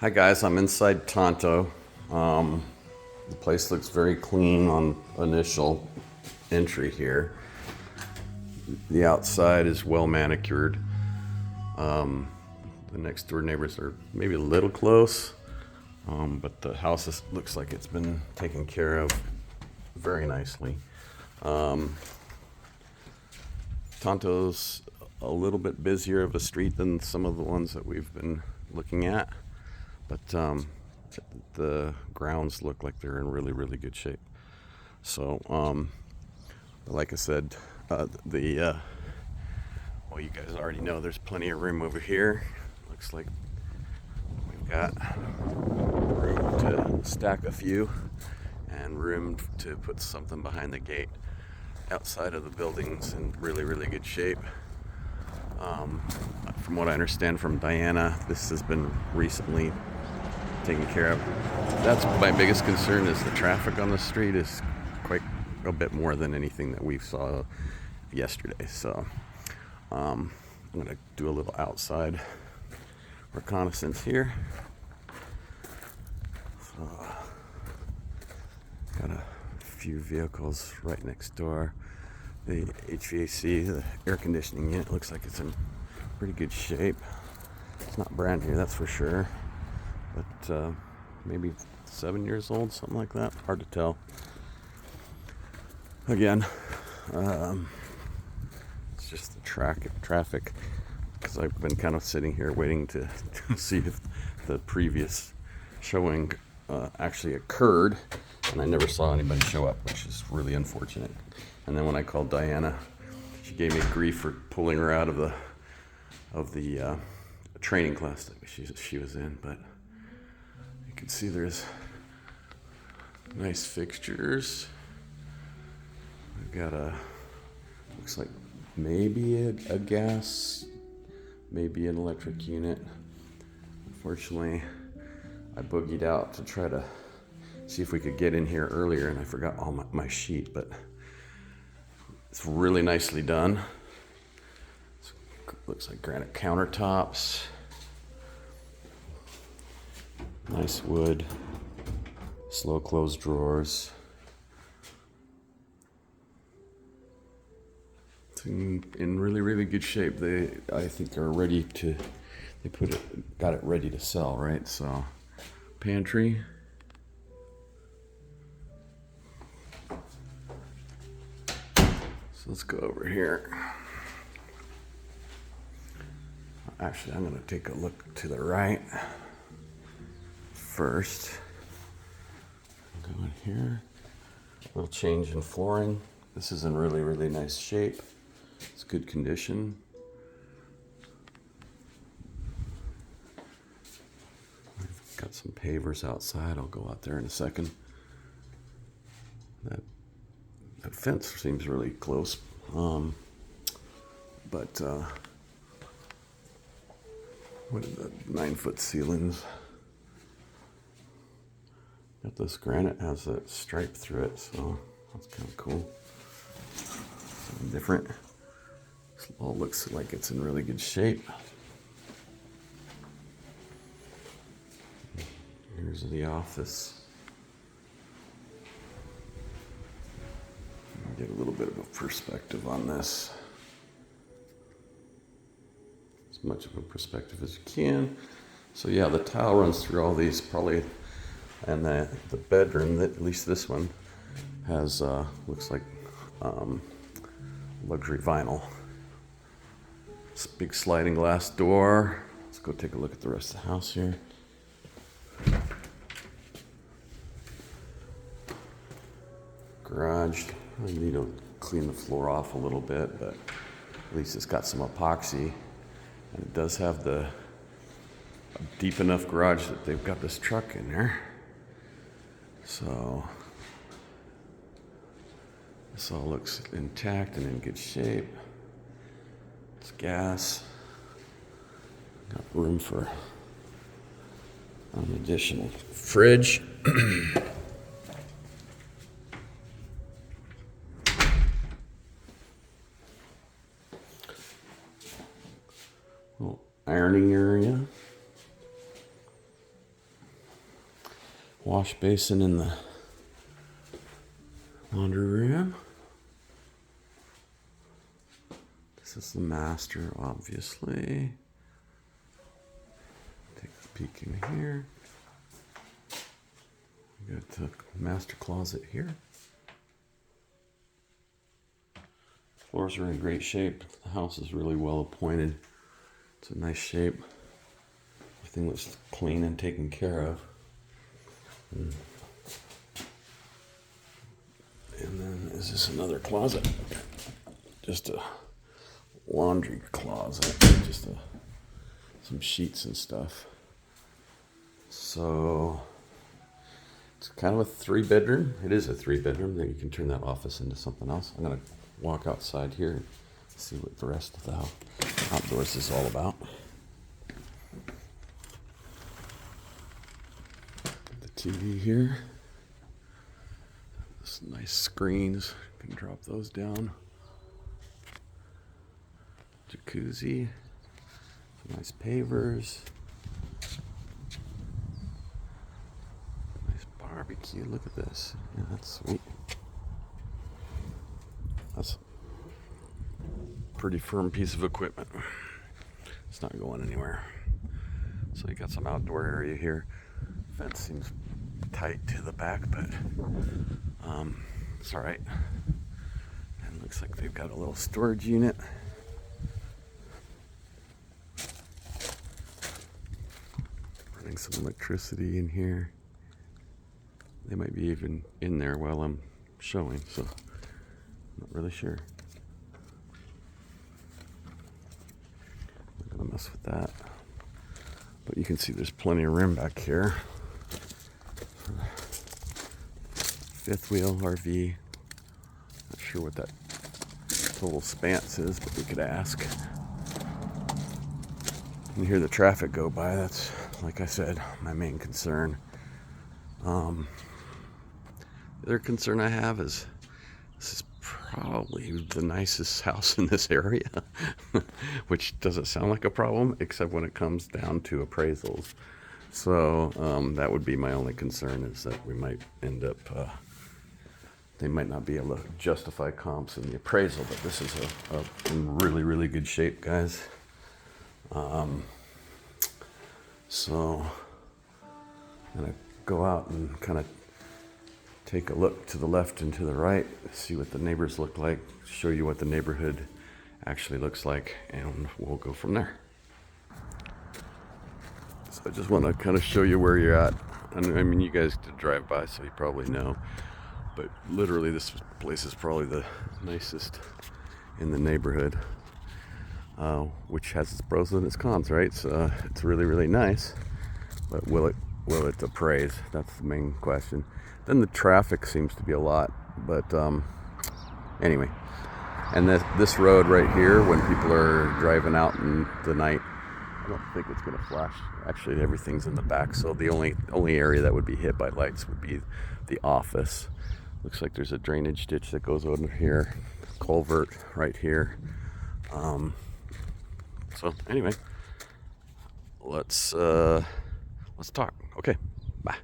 Hi guys, I'm inside Tonto. The place looks very clean on initial entry here. The outside is well manicured. The next door neighbors are maybe a little close, but the looks like it's been taken care of very nicely. Tonto's a little bit busier of a street than some of the ones that we've been looking at, but the grounds look like they're in really, really good shape. So, like I said, well, you guys already know there's plenty of room over here. Looks like we've got room to stack a few and room to put something behind the gate. Outside of the building's in really, really good shape. From what I understand from Diana, this has been recently taken care of. That's my biggest concern, is the traffic on the street is quite a bit more than anything that we saw yesterday. So I'm going to do a little outside reconnaissance here. So, got a few vehicles right next door. The HVAC, the air conditioning unit, looks like it's in pretty good shape. It's not brand new, that's for sure, but maybe 7 years old, something like that. Hard to tell. Again, it's just the traffic, because I've been kind of sitting here waiting to see if the previous showing actually occurred, and I never saw anybody show up, which is really unfortunate. And then when I called Diana, she gave me grief for pulling her out of the training class that she was in. But you can see there's nice fixtures. We've got looks like maybe a gas, maybe an electric unit. Unfortunately, I boogied out to try to see if we could get in here earlier, and I forgot all my sheet, but it's really nicely done. Looks like granite countertops, nice wood, slow close drawers. It's in really, really good shape. I think, are ready to. Got it ready to sell, right? So, pantry. So let's go over here. Actually, I'm going to take a look to the right first. Go in here. A little change in flooring. This is in really, really nice shape. It's good condition. I've got some pavers outside. I'll go out there in a second. That fence seems really close. But what are the 9-foot ceilings? Got this granite, has that stripe through it, so that's kind of cool. Something different. This all looks like it's in really good shape. Here's the office. Get a little bit of a perspective on this. As much of a perspective as you can. So yeah, the tile runs through all these probably, and the bedroom, at least this one, has looks like luxury vinyl. This big sliding glass door. Let's go take a look at the rest of the house here. Garage. I need to clean the floor off a little bit, but at least it's got some epoxy, and it does have a deep enough garage that they've got this truck in there. So this all looks intact and in good shape. It's gas. Got room for an additional fridge. Little ironing area. wash basin in the laundry room. This is the master, obviously. Take a peek in here. We got the master closet here. Floors are in great shape. The house is really well appointed. It's a nice shape. Everything looks clean and taken care of. And then is this another closet? Just a laundry closet. Just some sheets and stuff. So it's kind of a 3-bedroom. It is a 3-bedroom. Then you can turn that office into something else. I'm gonna walk outside here and see what the rest of the outdoors is all about. The TV here. Some nice screens. You can drop those down. Jacuzzi. Some nice pavers. Nice barbecue. Look at this. Yeah, that's sweet. That's a pretty firm piece of equipment. It's not going anywhere. So you got some outdoor area here. Fence seems tight to the back, but it's all right. And looks like they've got a little storage unit. Running some electricity in here. They might be even in there while I'm showing, so I'm not really sure. Not gonna mess with that. But you can see there's plenty of room back here. Fifth wheel RV. Not sure what that total spanse is, but we could ask. You can hear the traffic go by. That's, like I said, my main concern. The other concern I have is this is probably the nicest house in this area, which doesn't sound like a problem, except when it comes down to appraisals. So that would be my only concern, is that we might end up, they might not be able to justify comps in the appraisal, but this is in really, really good shape, guys. So I'm gonna go out and kind of take a look to the left and to the right, see what the neighbors look like, show you what the neighborhood actually looks like, and we'll go from there. So I just want to kind of show you where you're at. And I mean, you guys did drive by, so you probably know, but literally this place is probably the nicest in the neighborhood, which has its pros and its cons, right? So it's really, really nice, but will it appraise? That's the main question. Then the traffic seems to be a lot, but anyway. And this road right here, when people are driving out in the night, I don't think it's going to flash. Actually, everything's in the back, so the only area that would be hit by lights would be the office. Looks like there's a drainage ditch that goes over here, culvert right here. So anyway, let's talk. Okay, bye.